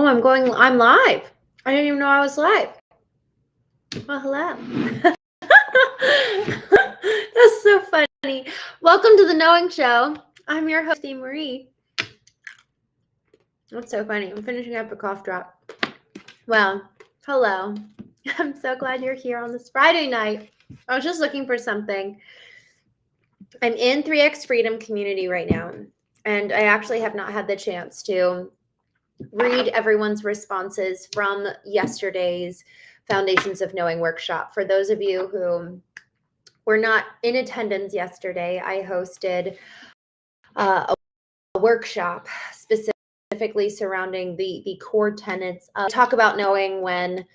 Oh, I'm live. I didn't even know I was live. Well, hello. That's so funny. Welcome to the Knowing Show. I'm your host, Marie. That's so funny. I'm finishing up a cough drop. Well, hello. I'm so glad you're here on this Friday night. I was just looking for something. I'm in 3X Freedom community right now, and I actually have not had the chance to read everyone's responses from yesterday's Foundations of Knowing workshop. For those of you who were not in attendance yesterday, I hosted a workshop specifically surrounding the core tenets of talk about knowing. When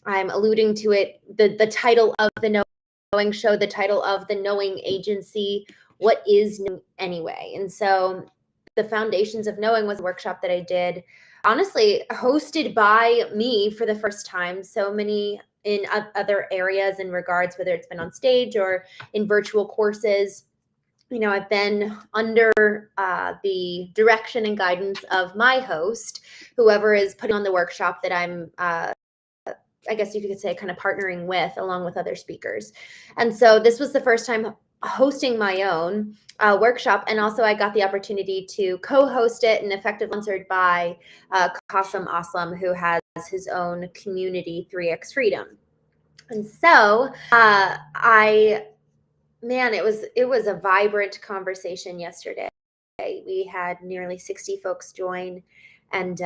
I'm alluding to it, the title of the Knowing Show, the title of the Knowing Agency, what is knowing anyway? And so the Foundations of Knowing was a workshop that I did, honestly, hosted by me for the first time. So many in other areas in regards, whether it's been on stage or in virtual courses, you know, I've been under the direction and guidance of my host, whoever is putting on the workshop that I'm I guess you could say kind of partnering with, along with other speakers. And so this was the first time hosting my own workshop. And also I got the opportunity to co-host it and effectively sponsored by 𝐤𝐚𝐢𝐥𝐲, who has his own community, 3X Freedom. And so it was a vibrant conversation yesterday. We had nearly 60 folks join, and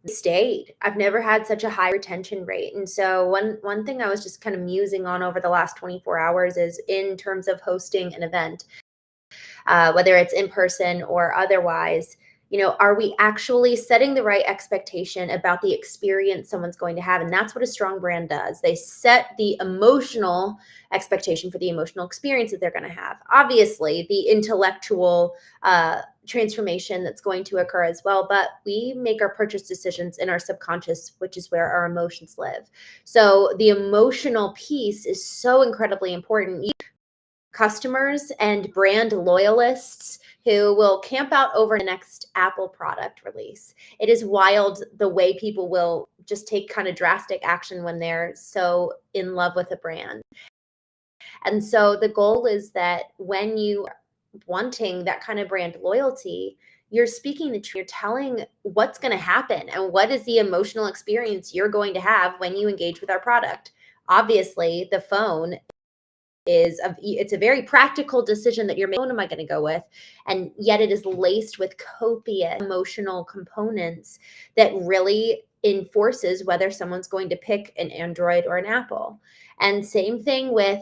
stayed. I've never had such a high retention rate. And so one thing I was just kind of musing on over the last 24 hours is, in terms of hosting an event, whether it's in person or otherwise, you know, are we actually setting the right expectation about the experience someone's going to have? And that's what a strong brand does. They set the emotional expectation for the emotional experience that they're going to have. Obviously, the intellectual transformation that's going to occur as well, but we make our purchase decisions in our subconscious, which is where our emotions live. So the emotional piece is so incredibly important. Customers and brand loyalists who will camp out over the next Apple product release. It is wild the way people will just take kind of drastic action when they're so in love with a brand. And so the goal is that when you are wanting that kind of brand loyalty, you're speaking the truth. You're telling what's going to happen and what is the emotional experience you're going to have when you engage with our product. Obviously, the phone it's a very practical decision that you're making. What am I going to go with? And yet it is laced with copious emotional components that really enforces whether someone's going to pick an Android or an Apple. And same thing with,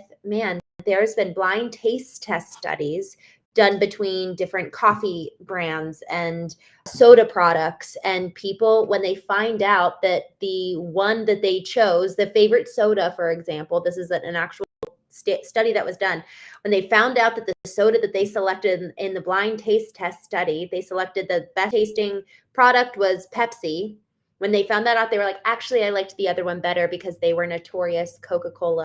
there's been blind taste test studies done between different coffee brands and soda products, and people, when they find out that the one that they chose, the favorite soda, for example, this is an actual study that was done, when they found out that the soda that they selected in the blind taste test study, they selected the best tasting product was Pepsi. When they found that out, they were like, actually, I liked the other one better, because they were notorious Coca-Cola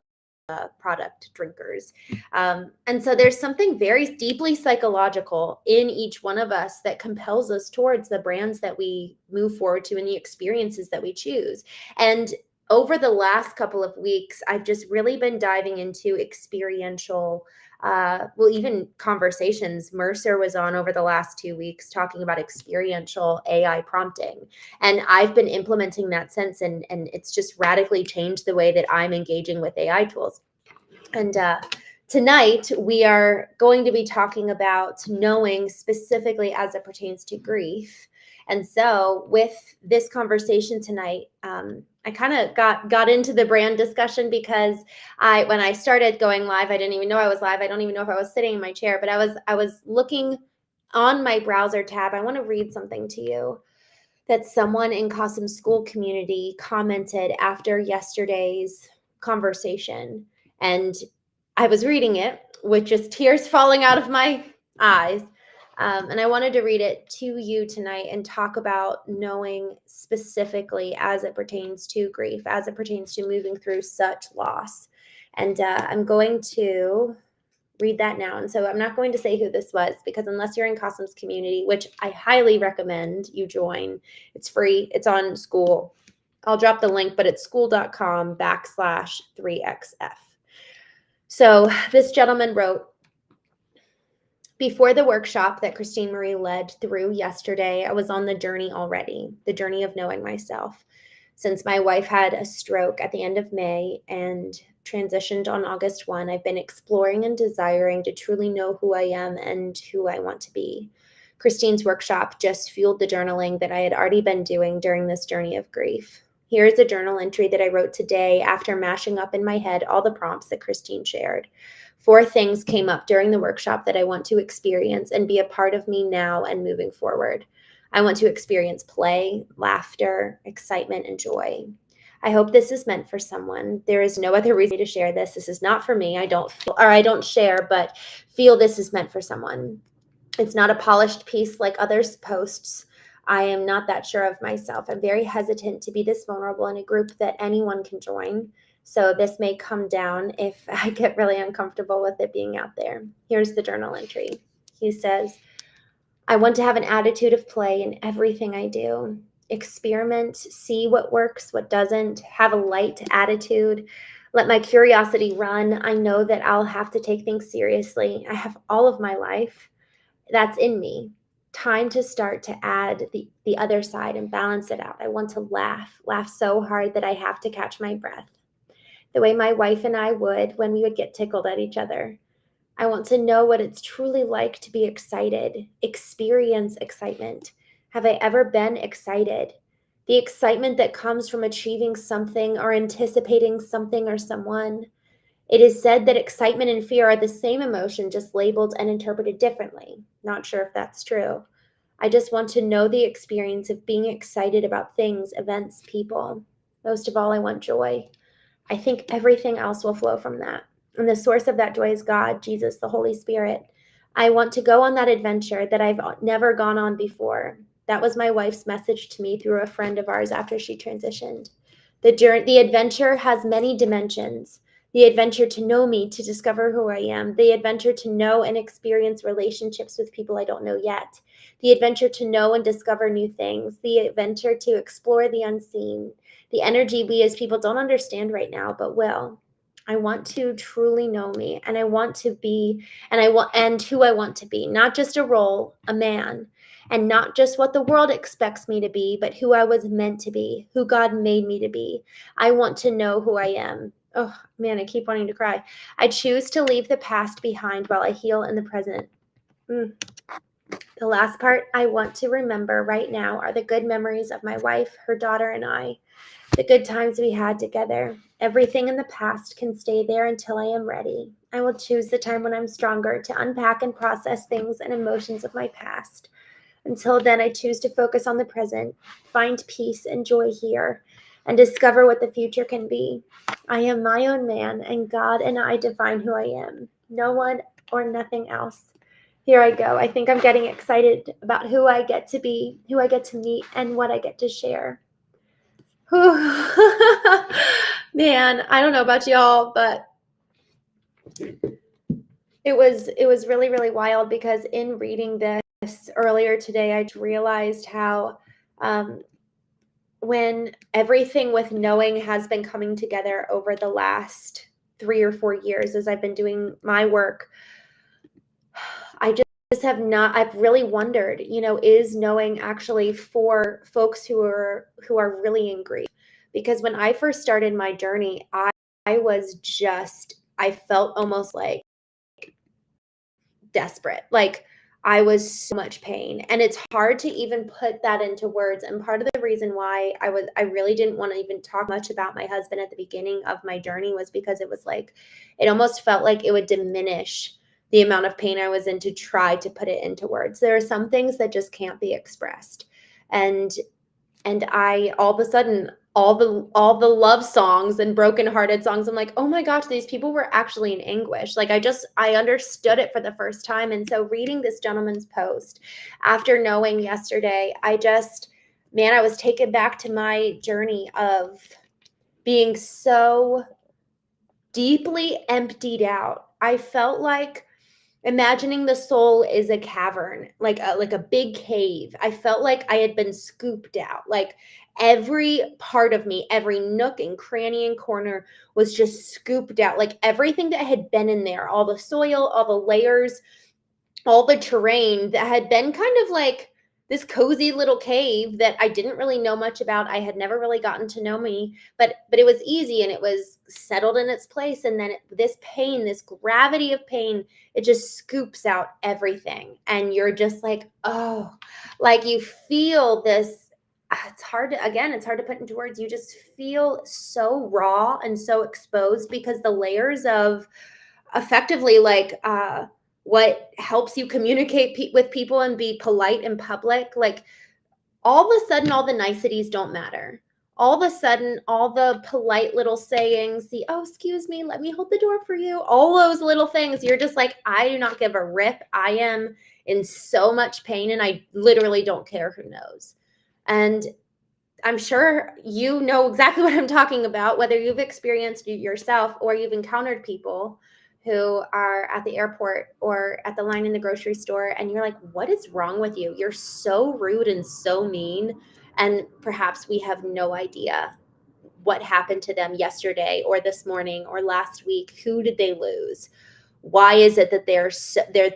product drinkers. And so there's something very deeply psychological in each one of us that compels us towards the brands that we move forward to and the experiences that we choose. And over the last couple of weeks, I've just really been diving into experiential, even conversations. Mercer was on over the last 2 weeks talking about experiential AI prompting. And I've been implementing that since, and it's just radically changed the way that I'm engaging with AI tools. And tonight, we are going to be talking about knowing specifically as it pertains to grief. And so with this conversation tonight, I kind of got into the brand discussion because when I started going live, I didn't even know I was live. I don't even know if I was sitting in my chair, but I was looking on my browser tab. I want to read something to you that someone in 𝐤𝐚𝐢𝐥𝐲 School community commented after yesterday's conversation. And I was reading it with just tears falling out of my eyes. And I wanted to read it to you tonight and talk about knowing specifically as it pertains to grief, as it pertains to moving through such loss. And I'm going to read that now. And so I'm not going to say who this was, because unless you're in 𝐼𝐚𝐢𝐥𝐲 community, which I highly recommend you join, it's free. It's on school. I'll drop the link, but it's school.com/3xf. So this gentleman wrote, before the workshop that Christine Marie led through yesterday, I was on the journey already, the journey of knowing myself. Since my wife had a stroke at the end of May and transitioned on August 1, I've been exploring and desiring to truly know who I am and who I want to be. Christine's workshop just fueled the journaling that I had already been doing during this journey of grief. Here is a journal entry that I wrote today after mashing up in my head all the prompts that Christine shared. 4 things came up during the workshop that I want to experience and be a part of me now and moving forward. I want to experience play, laughter, excitement, and joy. I hope this is meant for someone. There is no other reason to share this. This is not for me. I don't share, but feel this is meant for someone. It's not a polished piece like others' posts. I am not that sure of myself. I'm very hesitant to be this vulnerable in a group that anyone can join. So this may come down if I get really uncomfortable with it being out there. Here's the journal entry. He says, I want to have an attitude of play in everything I do. Experiment, see what works, what doesn't, have a light attitude. Let my curiosity run. I know that I'll have to take things seriously. I have all of my life. That's in me. Time to start to add the other side and balance it out. I want to laugh so hard that I have to catch my breath, the way my wife and I would when we would get tickled at each other. I want to know what it's truly like to be excited, experience excitement. Have I ever been excited? The excitement that comes from achieving something or anticipating something or someone. It is said that excitement and fear are the same emotion, just labeled and interpreted differently. Not sure if that's true. I just want to know the experience of being excited about things, events, people. Most of all, I want joy. I think everything else will flow from that. And the source of that joy is God, Jesus, the Holy Spirit. I want to go on that adventure that I've never gone on before. That was my wife's message to me through a friend of ours after she transitioned. The adventure has many dimensions. The adventure to know me, to discover who I am. The adventure to know and experience relationships with people I don't know yet. The adventure to know and discover new things. The adventure to explore the unseen. The energy we as people don't understand right now, but will. I want to truly know me, and I want to be, and who I want to be. Not just a role, a man, and not just what the world expects me to be, but who I was meant to be, who God made me to be. I want to know who I am. Oh man, I keep wanting to cry. I choose to leave the past behind while I heal in the present. The last part I want to remember right now are the good memories of my wife, her daughter, and I. The good times we had together. Everything in the past can stay there until I am ready. I will choose the time when I'm stronger to unpack and process things and emotions of my past. Until then, I choose to focus on the present, find peace and joy here, and discover what the future can be. I am my own man, and God and I define who I am. No one or nothing else. Here I go. I think I'm getting excited about who I get to be, who I get to meet, and what I get to share. Man, I don't know about y'all, but it was really, really wild, because in reading this earlier today, I realized how when everything with knowing has been coming together over the last 3 or 4 years as I've been doing my work, I've really wondered, is knowing actually for folks who are really in grief? Because when I first started my journey, I felt almost like desperate. Like I was so much pain, and it's hard to even put that into words. And part of the reason why I really didn't want to even talk much about my husband at the beginning of my journey was because it almost felt like it would diminish the amount of pain I was in to try to put it into words. There are some things that just can't be expressed. And I, all of a sudden, all the love songs and brokenhearted songs, I'm like, oh my gosh, these people were actually in anguish. Like I understood it for the first time. And so reading this gentleman's post after knowing yesterday, I was taken back to my journey of being so deeply emptied out. I felt like Imagining the soul is a cavern, like a big cave. I felt like I had been scooped out. Like every part of me, every nook and cranny and corner was just scooped out. Like everything that had been in there, all the soil, all the layers, all the terrain that had been kind of like this cozy little cave that I didn't really know much about. I had never really gotten to know me, but it was easy and it was settled in its place. And then this pain, this gravity of pain, it just scoops out everything. And you're just like, oh, like you feel this. It's hard to, again, it's hard to put into words. You just feel so raw and so exposed because the layers of effectively like what helps you communicate with people and be polite in public, like all of a sudden all the niceties don't matter. All of a sudden all the polite little sayings, the oh excuse me, let me hold the door for you, all those little things, you're just like, I do not give a rip. I am in so much pain and I literally don't care who knows. And I'm sure you know exactly what I'm talking about, whether you've experienced it yourself or you've encountered people who are at the airport or at the line in the grocery store and you're like, what is wrong with you? You're so rude and so mean. And perhaps we have no idea what happened to them yesterday or this morning or last week. Who did they lose? Why is it that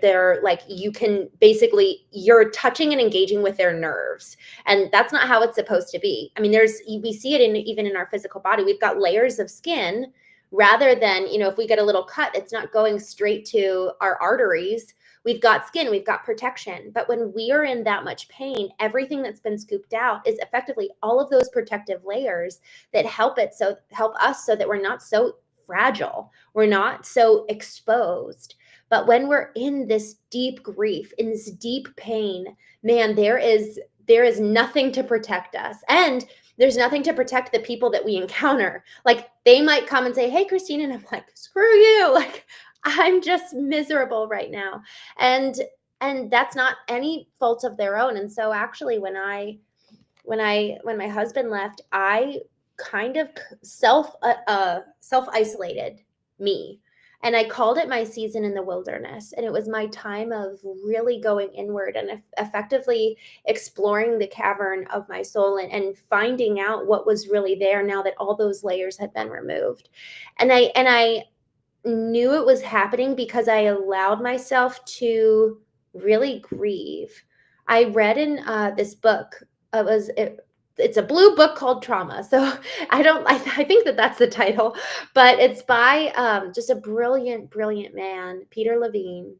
they're like, you can basically, you're touching and engaging with their nerves, and that's not how it's supposed to be. I mean, we see it even in our physical body. We've got layers of skin rather than, if we get a little cut, it's not going straight to our arteries. We've got skin, we've got protection. But when we are in that much pain, everything that's been scooped out is effectively all of those protective layers that help us so that we're not so fragile, we're not so exposed. But when we're in this deep grief, in this deep pain, man, there is nothing to protect us. And there's nothing to protect the people that we encounter. Like they might come and say, hey, Christine, and I'm like, screw you. Like I'm just miserable right now. And that's not any fault of their own. And so actually when my husband left, I kind of self isolated me, and I called it my season in the wilderness. And it was my time of really going inward and effectively exploring the cavern of my soul and finding out what was really there now that all those layers had been removed. And I knew it was happening because I allowed myself to really grieve. I read in this book. It's a blue book called Trauma. So I think that's the title, but it's by just a brilliant, brilliant man, Peter Levine.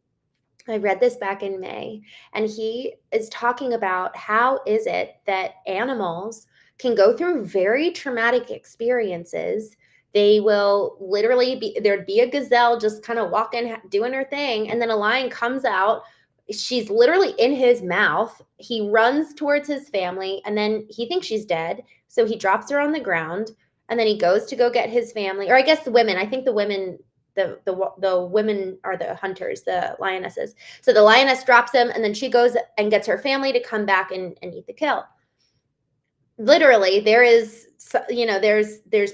I read this back in May, and he is talking about how is it that animals can go through very traumatic experiences. They will literally there'd be a gazelle just kind of walking, doing her thing, and then a lion comes out. She's literally in his mouth. He runs towards his family, and then he thinks she's dead. So he drops her on the ground, and then he goes to go get his family, or I guess the women. I think the women the women are the hunters, the lionesses. So the lioness drops him, and then she goes and gets her family to come back and eat the kill. Literally, there's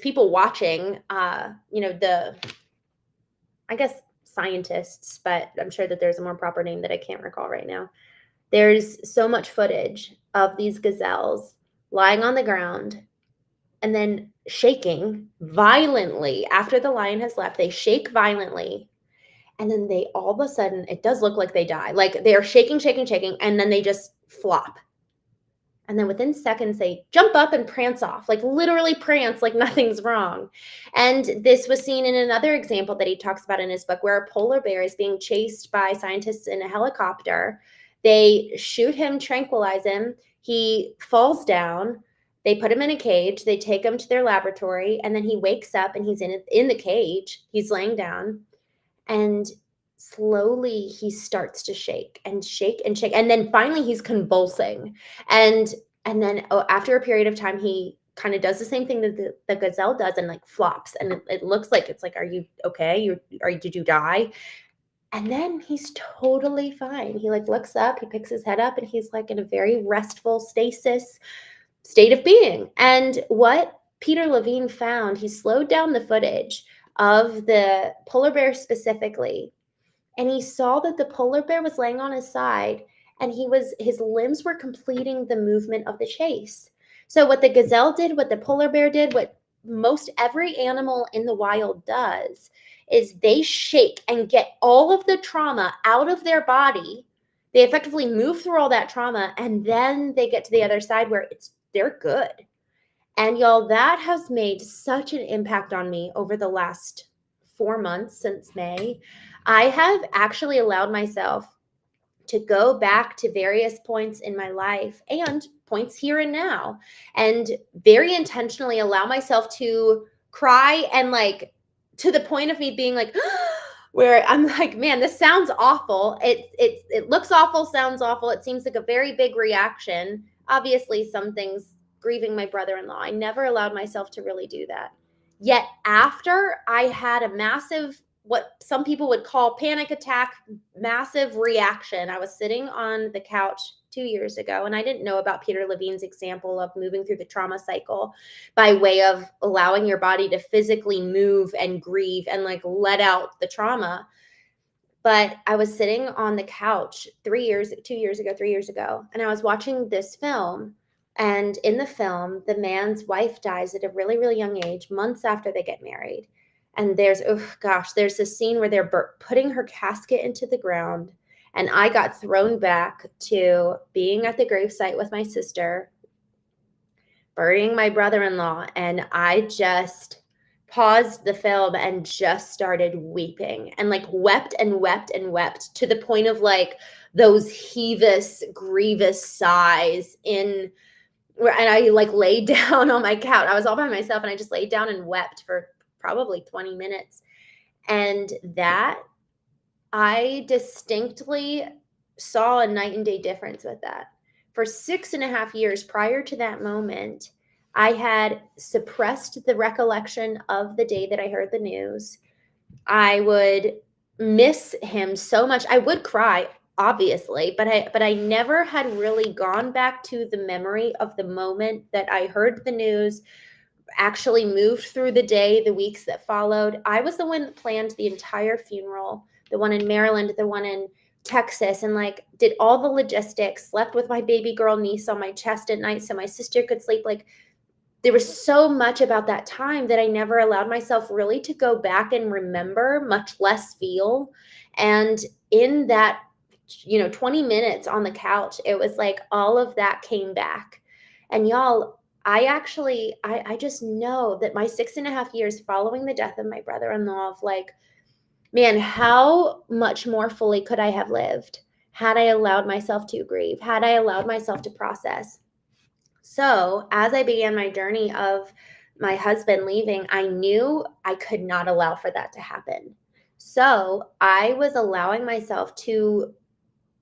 people watching, I guess scientists, but I'm sure that there's a more proper name that I can't recall right now. There's so much footage of these gazelles lying on the ground and then shaking violently after the lion has left. They shake violently, and then they all of a sudden, it does look like they die. Like they're shaking, and then they just flop. And then within seconds, they jump up and prance off, like literally prance, like nothing's wrong. And this was seen in another example that he talks about in his book, where a polar bear is being chased by scientists in a helicopter. They shoot him, tranquilize him. He falls down. They put him in a cage. They take him to their laboratory, and then he wakes up and he's in the cage. He's laying down, and slowly he starts to shake and shake and shake, and then finally he's convulsing. And then after a period of time, he kind of does the same thing that the gazelle does and like flops, and it looks like it's like, are you okay? Did you die? And then he's totally fine. He like looks up, he picks his head up, and he's like in a very restful stasis state of being. And what Peter Levine found, he slowed down the footage of the polar bear specifically, and he saw that the polar bear was laying on his side, and his limbs were completing the movement of the chase. So what the gazelle did, what the polar bear did, what most every animal in the wild does is they shake and get all of the trauma out of their body. They effectively move through all that trauma, and then they get to the other side where they're good. And y'all, that has made such an impact on me over the last 4 months since May. I have actually allowed myself to go back to various points in my life and points here and now, and very intentionally allow myself to cry, and like to the point of me being like, where I'm like, man, this sounds awful. It looks awful, sounds awful. It seems like a very big reaction. Obviously, some things, grieving my brother-in-law, I never allowed myself to really do that. Yet after I had a massive, what some people would call panic attack, massive reaction. I was sitting on the couch 2 years ago, and I didn't know about Peter Levine's example of moving through the trauma cycle by way of allowing your body to physically move and grieve and like let out the trauma. But I was sitting on the couch 3 years ago, and I was watching this film. And in the film, the man's wife dies at a really, really young age, months after they get married. And there's this scene where they're putting her casket into the ground. And I got thrown back to being at the gravesite with my sister, burying my brother-in-law. And I just paused the film and just started weeping, and like wept and wept and wept to the point of like those heavous, grievous sighs and I like laid down on my couch. I was all by myself, and I just laid down and wept for probably 20 minutes. And that, I distinctly saw a night and day difference with that. For 6.5 years prior to that moment, I had suppressed the recollection of the day that I heard the news. I would miss him so much. I would cry, obviously, but I never had really gone back to the memory of the moment that I heard the news, actually moved through the day, the weeks that followed. I was the one that planned the entire funeral, the one in Maryland, the one in Texas, and like did all the logistics, slept with my baby girl niece on my chest at night so my sister could sleep. Like, there was so much about that time that I never allowed myself really to go back and remember, much less feel. And in that, 20 minutes on the couch, it was like all of that came back. And y'all, I just know that my 6.5 years following the death of my brother-in-law, of like, man, how much more fully could I have lived had I allowed myself to grieve, had I allowed myself to process. So as I began my journey of my husband leaving, I knew I could not allow for that to happen. So I was allowing myself to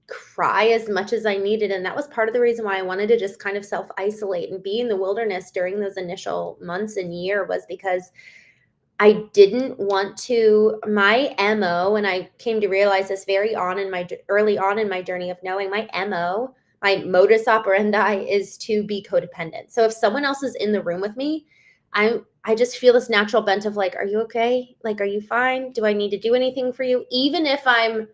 cry as much as I needed. And that was part of the reason why I wanted to just kind of self-isolate and be in the wilderness during those initial months and year, was because I didn't want to, my MO, and I came to realize this early on in my journey of knowing, my MO, my modus operandi is to be codependent. So if someone else is in the room with me, I just feel this natural bent of like, are you okay? Like, are you fine? Do I need to do anything for you? Even if I'm,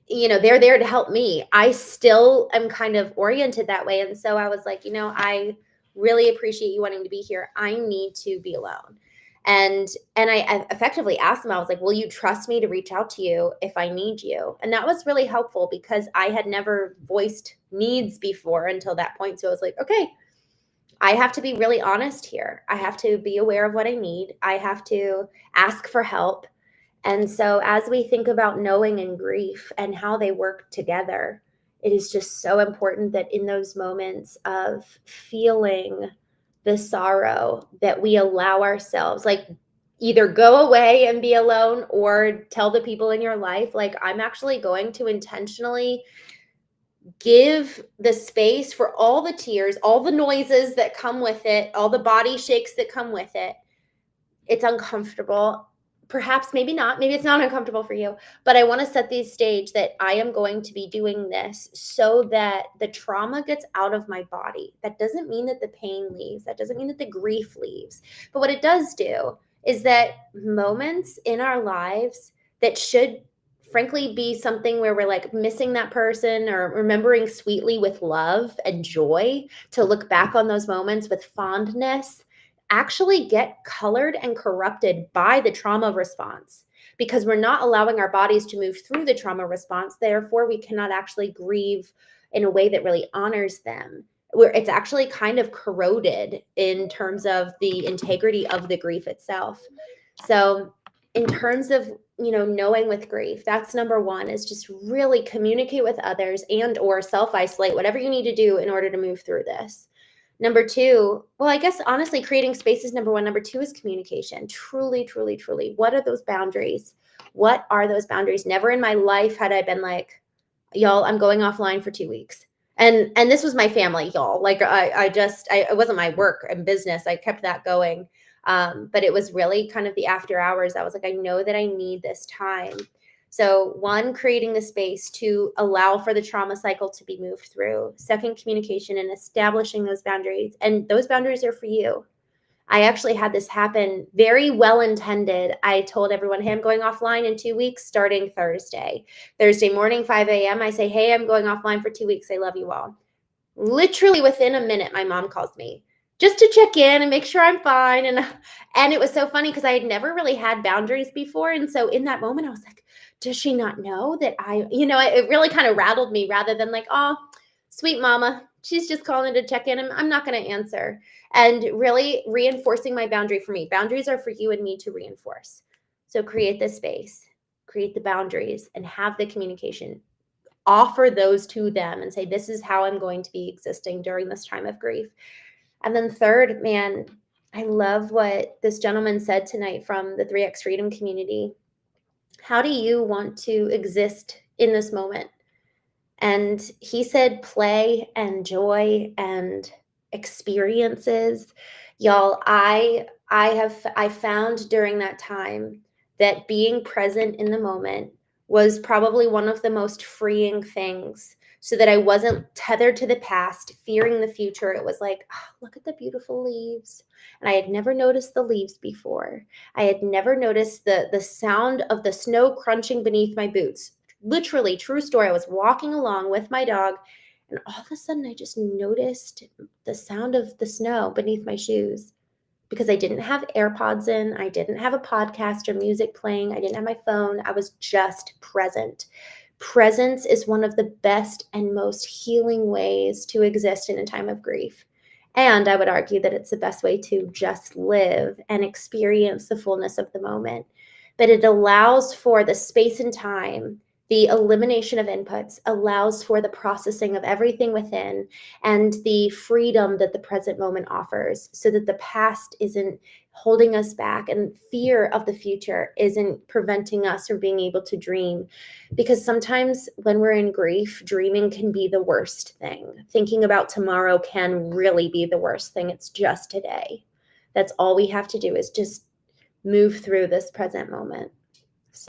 they're there to help me, I still am kind of oriented that way. And so I was like, I really appreciate you wanting to be here. I need to be alone. And I effectively asked him, I was like, will you trust me to reach out to you if I need you? And that was really helpful because I had never voiced needs before until that point. So I was like, okay, I have to be really honest here. I have to be aware of what I need. I have to ask for help. And so as we think about knowing and grief and how they work together, it is just so important that in those moments of feeling the sorrow, that we allow ourselves, like, either go away and be alone or tell the people in your life, like, I'm actually going to intentionally give the space for all the tears, all the noises that come with it, all the body shakes that come with it. It's uncomfortable. Perhaps, maybe not. Maybe it's not uncomfortable for you, but I want to set the stage that I am going to be doing this so that the trauma gets out of my body. That doesn't mean that the pain leaves. That doesn't mean that the grief leaves. But what it does do is that moments in our lives that should frankly be something where we're like missing that person or remembering sweetly with love and joy, to look back on those moments with fondness, actually get colored and corrupted by the trauma response, because we're not allowing our bodies to move through the trauma response. Therefore, we cannot actually grieve in a way that really honors them, where it's actually kind of corroded in terms of the integrity of the grief itself. So in terms of, knowing with grief, that's number one, is just really communicate with others and or self-isolate, whatever you need to do in order to move through this. Number two, well, I guess honestly, creating space is number one. Number two is communication. Truly, truly, truly. What are those boundaries? What are those boundaries? Never in my life had I been like, y'all, I'm going offline for 2 weeks. And this was my family, y'all. Like it wasn't my work and business. I kept that going. But it was really kind of the after hours. I was like, I know that I need this time. So one, creating the space to allow for the trauma cycle to be moved through. Second, communication and establishing those boundaries. And those boundaries are for you. I actually had this happen, very well intended. I told everyone, hey, I'm going offline in 2 weeks starting Thursday. Thursday morning, 5 a.m. I say, hey, I'm going offline for 2 weeks. I love you all. Literally within a minute, my mom calls me just to check in and make sure I'm fine. And it was so funny because I had never really had boundaries before. And so in that moment, I was like, does she not know that it really kind of rattled me, rather than like, oh, sweet mama, she's just calling to check in and I'm not going to answer. And really reinforcing my boundary for me. Boundaries are for you and me to reinforce. So create the space, create the boundaries, and have the communication. Offer those to them and say, this is how I'm going to be existing during this time of grief. And then third, man, I love what this gentleman said tonight from the 3X Freedom community. How do you want to exist in this moment? And he said play and joy and experiences. Y'all, I found during that time that being present in the moment was probably one of the most freeing things, so that I wasn't tethered to the past, fearing the future. It was like, oh, look at the beautiful leaves. And I had never noticed the leaves before. I had never noticed the sound of the snow crunching beneath my boots. Literally, true story. I was walking along with my dog, and all of a sudden I just noticed the sound of the snow beneath my shoes, because I didn't have AirPods in. I didn't have a podcast or music playing. I didn't have my phone. I was just present. Presence is one of the best and most healing ways to exist in a time of grief. And I would argue that it's the best way to just live and experience the fullness of the moment. But it allows for the space and time. The elimination of inputs allows for the processing of everything within, and the freedom that the present moment offers, so that the past isn't holding us back and fear of the future isn't preventing us from being able to dream. Because sometimes when we're in grief, dreaming can be the worst thing. Thinking about tomorrow can really be the worst thing. It's just today. That's all we have to do, is just move through this present moment.